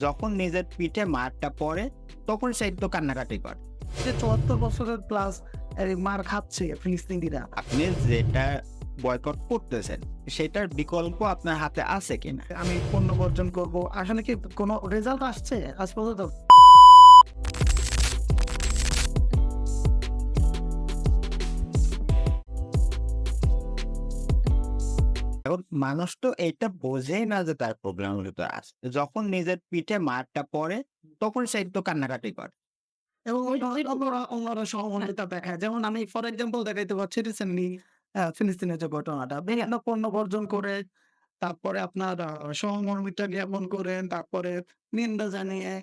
যখন নিজের পিঠে মারটা পড়ে, তখন সে একটু কান্নাকাটি করে। যে ৭৪ বছরের প্লাস এই মার খাচ্ছে ফিলিস্তিনিরা। আপনি যেটা বয়কট করতেছেন, সেটার বিকল্প আপনার হাতে আছে কিনা? আমি পণ্য বর্জন করব। আসলে কি কোনো রেজাল্ট আসছে আজ পর্যন্ত? এখন মানুষ তো এইটা বোঝেই না যে তার প্রবলেম গুলো আছে। যখন নিজের পিঠে মারটা পড়ে, তখন সে একটু কান্নাকাটি করে। এবং ওই অন্যরা সহমর্মিতা দেখায়। যেমন আমি ফর এক্সাম্পল দেখাইতে পারছি রিসেন্টলি ফিলিস্তিনের যে ঘটনাটা। বিভিন্ন পণ্য বর্জন করে তারপরে আপনার সহমর্মিতা জ্ঞাপন করেন, তারপরে নিন্দা জানিয়ে।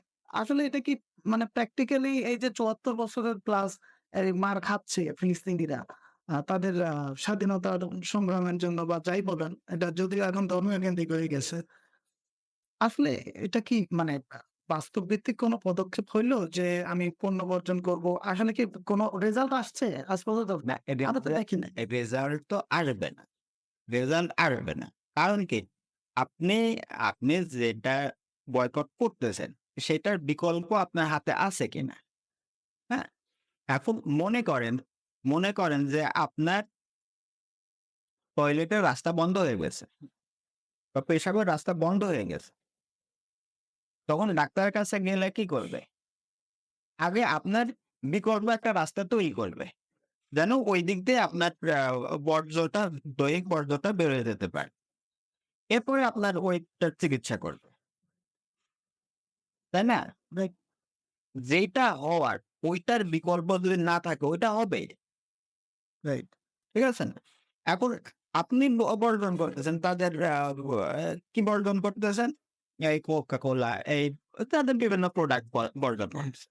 আসলে এটা কি মানে প্র্যাকটিক্যালি এই যে ৭৪ বছরের প্লাস এই মার খাচ্ছে ফিলিস্তিনিরা তাদের স্বাধীনতার সংগ্রামের জন্য বা যাই বলেন, এটা যদিও এখন ধর্মীয় কেন্দ্রিক হয়ে গেছে। আসলে এটা কি মানে বাস্তব ভিত্তিক কোনো পদক্ষেপ হইলো যে আমি পণ্য বর্জন করব? আসলে কি কোনো রেজাল্ট আসছে আজ পর্যন্ত? না, আমি তো দেখি নাই। রেজাল্ট তো আসবে না। রেজাল্ট আসবে না। কারণ কি? আপনি আপনি যেটা বয়কট করতেছেন, সেটার বিকল্প আপনার হাতে আছে কিনা? হ্যাঁ? এখন মনে করেন যে আপনার টয়লেটের রাস্তা বন্ধ হয়ে গেছে বা পেশাবের রাস্তা বন্ধ হয়ে গেছে। তখন ডাক্তারের কাছে গেলে কি করবে? আগে আপনার বিকল্প একটা রাস্তা তৈরি করবে। যেন ওই দিক দিয়ে আপনার বর্জ্যটা দৈহিক বর্জ্যটা বের হয়ে যেতে পারে। এরপরে আপনার ওইটার চিকিৎসা করবে। তাই না? রাইট, যেইটা হওয়ার ওইটার বিকল্প যদি না থাকে ওইটা হবে। রাইট। ঠিক আছে? না? এখন আপনি বর্জন করতেছেন তাদের কি বর্জন করতেছেন? এই Coca-Cola এই তাদের বিভিন্ন প্রোডাক্ট বর্জন করতেছেন।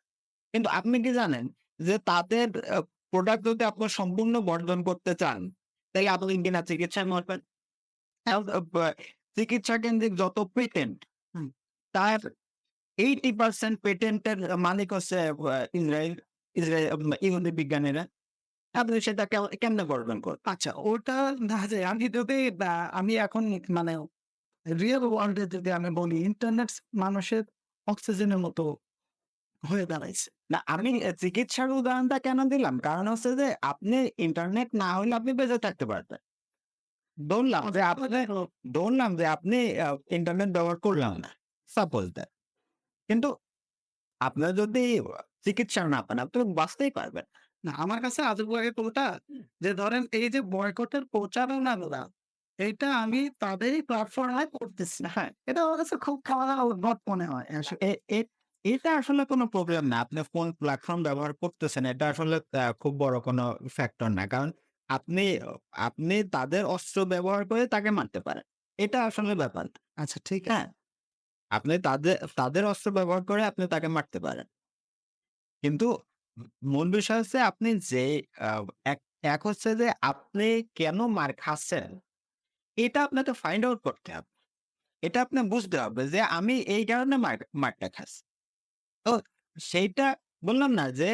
কিন্তু আপনি কি জানেন যে তাদের প্রোডাক্ট যদি আপনি সম্পূর্ণ বর্জন করতে চান, তাইলে আপনি বিনা চিকিৎসায় মরবেন। হেলথ চিকিৎসা কেন্দ্রিক যত পেটেন্ট হুম। তার 80% পেটেন্টের মালিক হচ্ছে ইসরায়েল, ইহুদি বিজ্ঞানীরা। আপনি সেটা কেমনে বর্জন করবেন? আচ্ছা ওটা না যে আমি যদি আমি এখন মানে রিয়াল ওয়ার্ল্ড এ যদি আমি বলি ইন্টারনেট মানুষের অক্সিজেনের মতো হয়ে দাঁড়াইছে। না, আমি চিকিৎসার উদাহরণটা কেন দিলাম? কারণ হচ্ছে যে আপনি ইন্টারনেট না হইলে আপনি বেঁচে থাকতে পারবেন। ধরলাম যে আপনি ধরলাম যে আপনি ইন্টারনেট ব্যবহার করলাম না। Suppose that. কিন্তু আপনার যদি চিকিৎসা না পান, আপনি বাঁচতেই পারবেন। না আমার কাছে আজব লাগে কোনটা যে ধরেন এই যে বয়কটের প্রচারণাগুলা এইটা আমি তাদেরই প্ল্যাটফর্মে করতেছি। হ্যাঁ, এটা আমার কাছে খুব খাওয়া উদ্ভট মনে হয় আসলে। এ এ এটা আসলে কোনো প্রবলেম না। আপনি কোন প্ল্যাটফর্ম ব্যবহার করতেছেন এটা আসলে খুব বড় কোনো ফ্যাক্টর না। কারণ আপনি আপনি তাদের অস্ত্র ব্যবহার করে তাকে মারতে পারেন। এটা আসলে ব্যাপার না। আচ্ছা ঠিক আছে। হ্যাঁ? আপনি তাদের অস্ত্র ব্যবহার করে আপনি তাকে মারতে পারেন। কিন্তু মূল বিষয় হচ্ছে আপনি যে আ এক এক হচ্ছে যে আপনি কেন মার খাচ্ছেন, এটা আপনাকে ফাইন্ড আউট করতে হবে। এটা আপনার বুঝতে হবে যে আমি এই কারণে মারটা খাচ্ছি। তো সেইটা বললাম না যে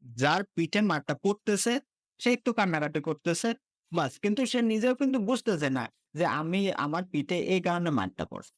যার পিঠে মারটা পড়তেছে সে একটু কান্নাকাটি করতেছে বাস। কিন্তু সে নিজেও কিন্তু বুঝতেছে না যে আমার পিঠে এই কারণে মারটা পড়ছে।